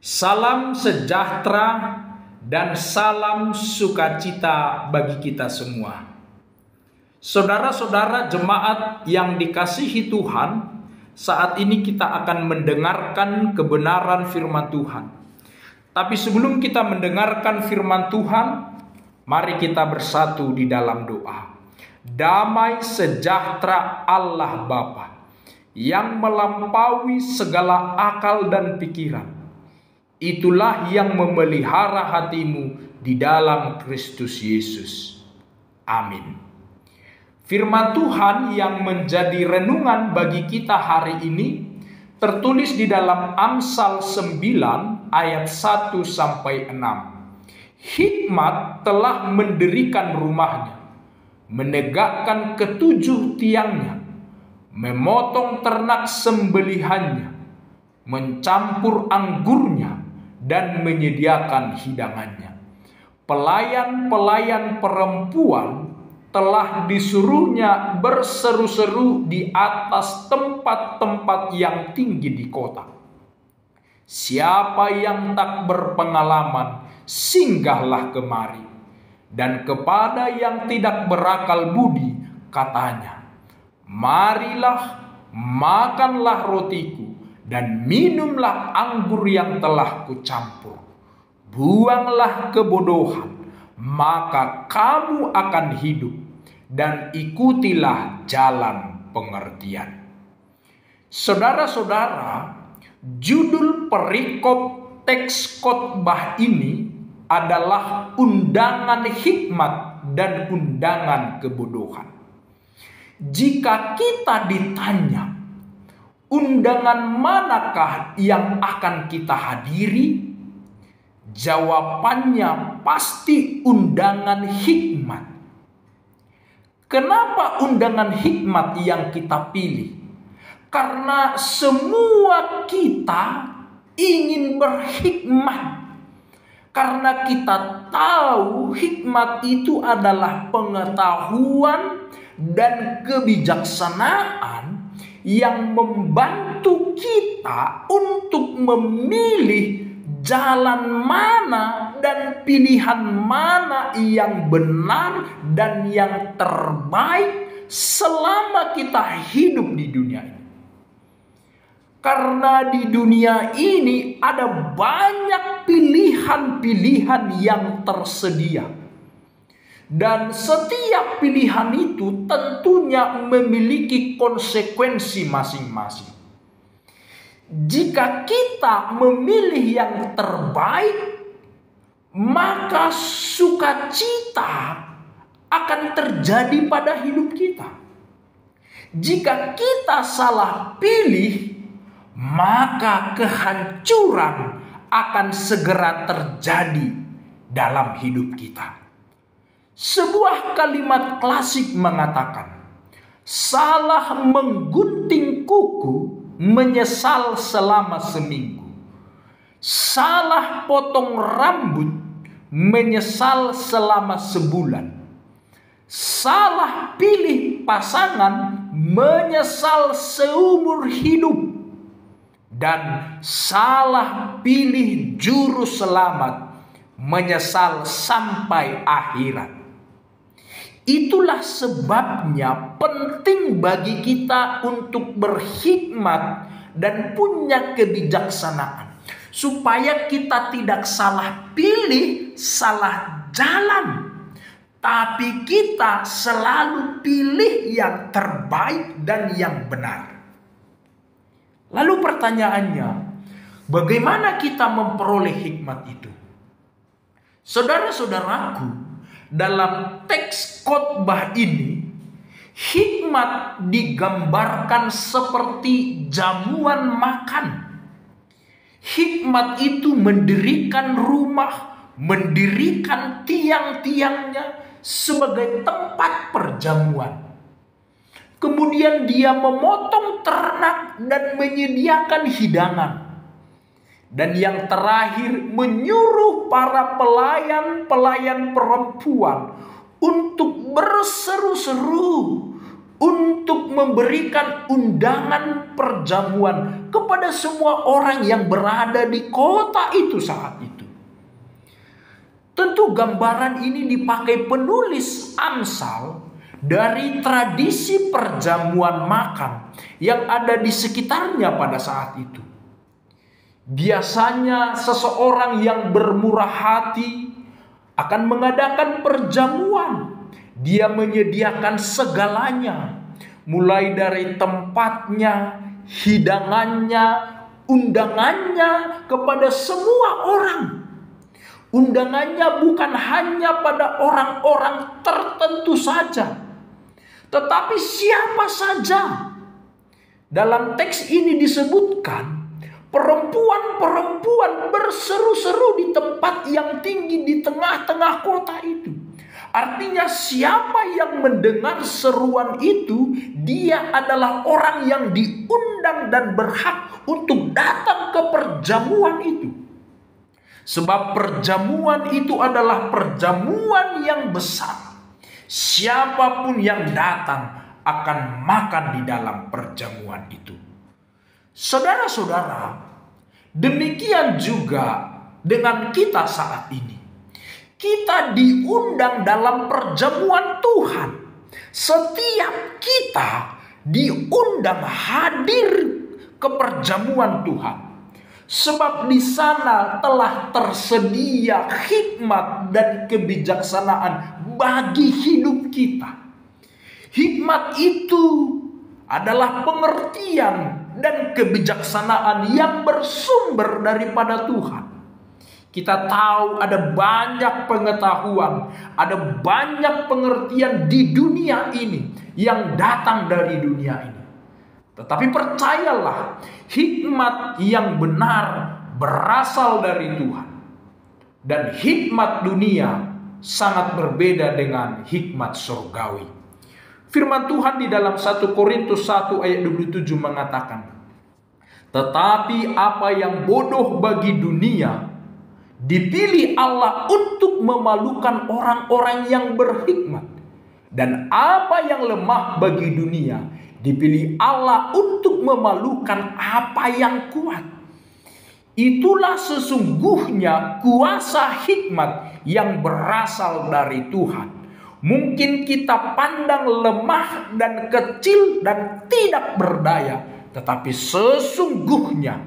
Salam sejahtera dan salam sukacita bagi kita semua. Saudara-saudara jemaat yang dikasihi Tuhan, saat ini kita akan mendengarkan kebenaran firman Tuhan. Tapi sebelum kita mendengarkan firman Tuhan, mari kita bersatu di dalam doa. Damai sejahtera Allah Bapa yang melampaui segala akal dan pikiran, itulah yang memelihara hatimu di dalam Kristus Yesus. Amin. Firman Tuhan yang menjadi renungan bagi kita hari ini tertulis di dalam Amsal 9 ayat 1 sampai 6. Hikmat telah mendirikan rumahnya, menegakkan ketujuh tiangnya, memotong ternak sembelihannya, mencampur anggurnya, dan menyediakan hidangannya. Pelayan-pelayan perempuan telah disuruhnya berseru-seru di atas tempat-tempat yang tinggi di kota. Siapa yang tak berpengalaman, singgahlah kemari. Dan kepada yang tidak berakal budi, katanya, marilah, makanlah rotiku, dan minumlah anggur yang telah kucampur. Buanglah kebodohan, maka kamu akan hidup, dan ikutilah jalan pengertian. Saudara-saudara, judul perikop teks khotbah ini adalah undangan hikmat dan undangan kebodohan. Jika kita ditanya, undangan manakah yang akan kita hadiri? Jawabannya pasti undangan hikmat. Kenapa undangan hikmat yang kita pilih? Karena semua kita ingin berhikmat. Karena kita tahu hikmat itu adalah pengetahuan dan kebijaksanaan yang membantu kita untuk memilih jalan mana dan pilihan mana yang benar dan yang terbaik selama kita hidup di dunia ini. Karena di dunia ini ada banyak pilihan-pilihan yang tersedia. Dan setiap pilihan itu tentunya memiliki konsekuensi masing-masing. Jika kita memilih yang terbaik, maka sukacita akan terjadi pada hidup kita. Jika kita salah pilih, maka kehancuran akan segera terjadi dalam hidup kita. Sebuah kalimat klasik mengatakan, salah menggunting kuku, menyesal selama seminggu. Salah potong rambut, menyesal selama sebulan. Salah pilih pasangan, menyesal seumur hidup. Dan salah pilih juru selamat, menyesal sampai akhirat. Itulah sebabnya penting bagi kita untuk berhikmat dan punya kebijaksanaan, supaya kita tidak salah pilih, salah jalan, tapi kita selalu pilih yang terbaik dan yang benar. Lalu pertanyaannya, bagaimana kita memperoleh hikmat itu? Saudara-saudaraku, dalam teks khotbah ini, hikmat digambarkan seperti jamuan makan. Hikmat itu mendirikan rumah, mendirikan tiang-tiangnya sebagai tempat perjamuan. Kemudian dia memotong ternak dan menyediakan hidangan. Dan yang terakhir, menyuruh para pelayan-pelayan perempuan untuk berseru-seru untuk memberikan undangan perjamuan kepada semua orang yang berada di kota itu saat itu. Tentu gambaran ini dipakai penulis Amsal dari tradisi perjamuan makan yang ada di sekitarnya pada saat itu. Biasanya seseorang yang bermurah hati akan mengadakan perjamuan. Dia menyediakan segalanya, mulai dari tempatnya, hidangannya, undangannya kepada semua orang. Undangannya bukan hanya pada orang-orang tertentu saja, tetapi siapa saja. Dalam teks ini disebutkan perempuan-perempuan berseru-seru di tempat yang tinggi di tengah-tengah kota itu. Artinya siapa yang mendengar seruan itu, dia adalah orang yang diundang dan berhak untuk datang ke perjamuan itu. Sebab perjamuan itu adalah perjamuan yang besar. Siapapun yang datang akan makan di dalam perjamuan itu. Saudara-saudara, demikian juga dengan kita saat ini. Kita diundang dalam perjamuan Tuhan. Setiap kita diundang hadir ke perjamuan Tuhan. Sebab di sana telah tersedia hikmat dan kebijaksanaan bagi hidup kita. Hikmat itu adalah pengertian dan kebijaksanaan yang bersumber daripada Tuhan. Kita tahu ada banyak pengetahuan, ada banyak pengertian di dunia ini yang datang dari dunia ini. Tetapi percayalah, hikmat yang benar berasal dari Tuhan. Dan hikmat dunia sangat berbeda dengan hikmat surgawi. Firman Tuhan di dalam 1 Korintus 1 ayat 27 mengatakan, tetapi apa yang bodoh bagi dunia, dipilih Allah untuk memalukan orang-orang yang berhikmat. Dan apa yang lemah bagi dunia, dipilih Allah untuk memalukan apa yang kuat. Itulah sesungguhnya kuasa hikmat yang berasal dari Tuhan. Mungkin kita pandang lemah dan kecil dan tidak berdaya, tetapi sesungguhnya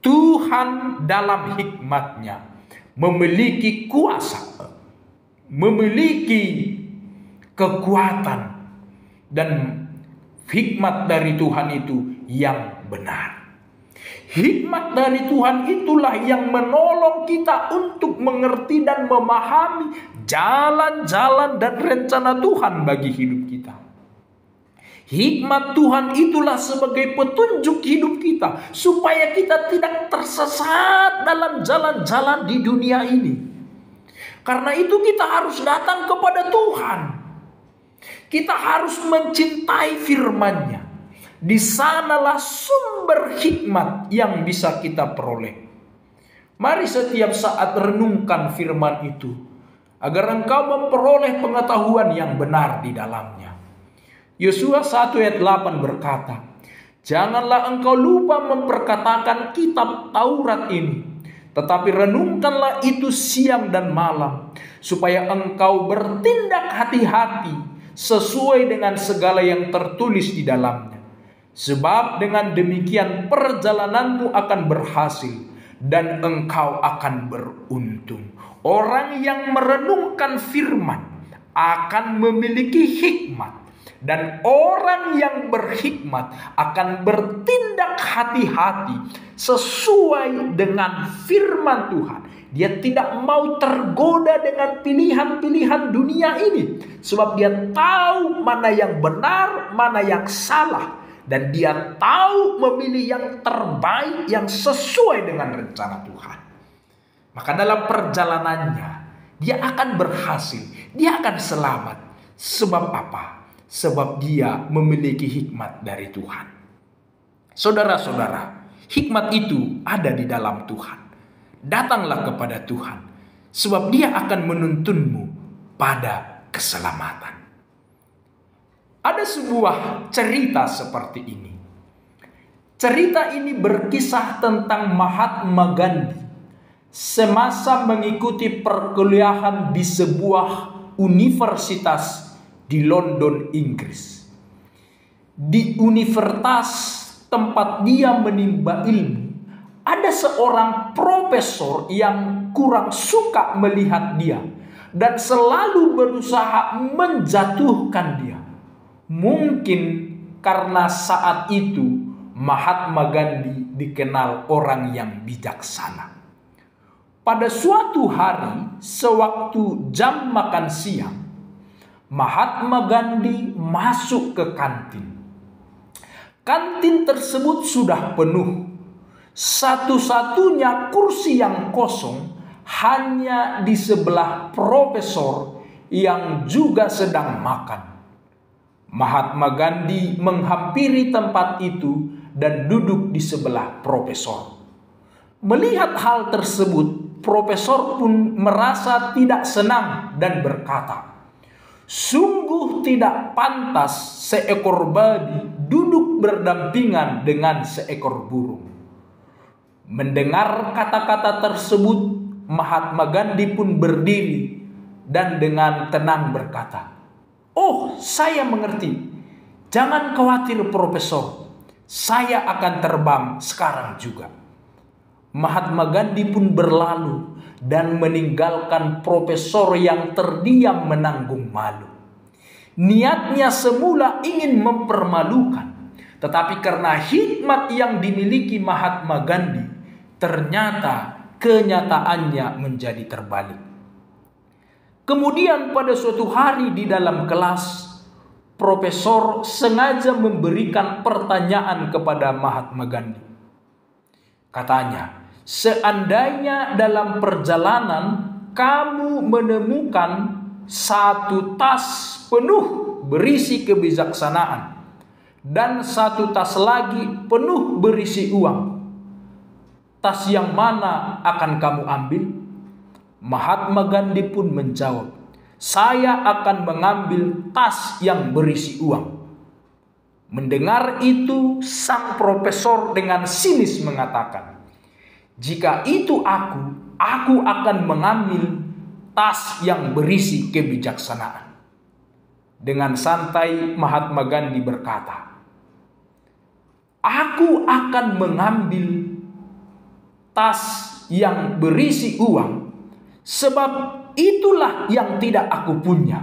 Tuhan dalam hikmatnya memiliki kuasa, memiliki kekuatan, dan hikmat dari Tuhan itu yang benar. Hikmat dari Tuhan itulah yang menolong kita untuk mengerti dan memahami jalan-jalan dan rencana Tuhan bagi hidup kita. Hikmat Tuhan itulah sebagai petunjuk hidup kita, supaya kita tidak tersesat dalam jalan-jalan di dunia ini. Karena itu kita harus datang kepada Tuhan. Kita harus mencintai firman-Nya. Di sanalah sumber hikmat yang bisa kita peroleh. Mari setiap saat renungkan firman itu, agar engkau memperoleh pengetahuan yang benar di dalamnya. Yosua 1 ayat 8 berkata, janganlah engkau lupa memperkatakan kitab Taurat ini, tetapi renungkanlah itu siang dan malam, supaya engkau bertindak hati-hati sesuai dengan segala yang tertulis di dalamnya. Sebab dengan demikian perjalananmu akan berhasil dan engkau akan beruntung. Orang yang merenungkan firman akan memiliki hikmat. Dan orang yang berhikmat akan bertindak hati-hati sesuai dengan firman Tuhan. Dia tidak mau tergoda dengan pilihan-pilihan dunia ini. Sebab dia tahu mana yang benar, mana yang salah. Dan dia tahu memilih yang terbaik yang sesuai dengan rencana Tuhan. Maka dalam perjalanannya dia akan berhasil, dia akan selamat. Sebab apa? Sebab dia memiliki hikmat dari Tuhan. Saudara-saudara, hikmat itu ada di dalam Tuhan. Datanglah kepada Tuhan, sebab dia akan menuntunmu pada keselamatan. Ada sebuah cerita seperti ini. Cerita ini berkisah tentang Mahatma Gandhi semasa mengikuti perkuliahan di sebuah universitas di London, Inggris. Di universitas tempat dia menimba ilmu, ada seorang profesor yang kurang suka melihat dia dan selalu berusaha menjatuhkan dia. Mungkin karena saat itu Mahatma Gandhi dikenal orang yang bijaksana. Pada suatu hari, sewaktu jam makan siang, Mahatma Gandhi masuk ke kantin. Kantin tersebut sudah penuh. Satu-satunya kursi yang kosong hanya di sebelah profesor yang juga sedang makan. Mahatma Gandhi menghampiri tempat itu dan duduk di sebelah profesor. Melihat hal tersebut, profesor pun merasa tidak senang dan berkata, "Sungguh tidak pantas seekor babi duduk berdampingan dengan seekor burung." Mendengar kata-kata tersebut, Mahatma Gandhi pun berdiri dan dengan tenang berkata, "Oh, saya mengerti. Jangan khawatir, Profesor. Saya akan terbang sekarang juga." Mahatma Gandhi pun berlalu dan meninggalkan profesor yang terdiam menanggung malu. Niatnya semula ingin mempermalukan, tetapi karena hikmat yang dimiliki Mahatma Gandhi, ternyata kenyataannya menjadi terbalik. Kemudian pada suatu hari di dalam kelas, profesor sengaja memberikan pertanyaan kepada Mahatma Gandhi. Katanya, "Seandainya dalam perjalanan kamu menemukan satu tas penuh berisi kebijaksanaan dan satu tas lagi penuh berisi uang, tas yang mana akan kamu ambil?" Mahatma Gandhi pun menjawab, "Saya akan mengambil tas yang berisi uang." Mendengar itu, sang profesor dengan sinis mengatakan, "Jika itu aku akan mengambil tas yang berisi kebijaksanaan." Dengan santai Mahatma Gandhi berkata, "Aku akan mengambil tas yang berisi uang, sebab itulah yang tidak aku punya."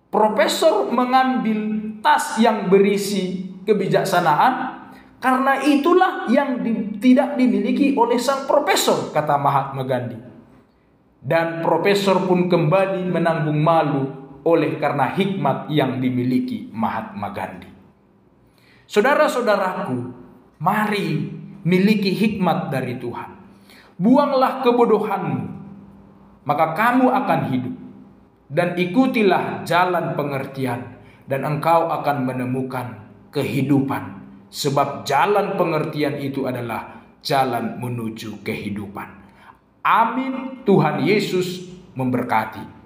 Profesor mengambil tas yang berisi kebijaksanaan karena itulah yang tidak dimiliki oleh sang profesor, kata Mahatma Gandhi. Dan profesor pun kembali menanggung malu oleh karena hikmat yang dimiliki Mahatma Gandhi. Saudara-saudaraku, mari miliki hikmat dari Tuhan. Buanglah kebodohanmu, maka kamu akan hidup. Dan ikutilah jalan pengertian, dan engkau akan menemukan kehidupan. Sebab jalan pengertian itu adalah jalan menuju kehidupan. Amin. Tuhan Yesus memberkati.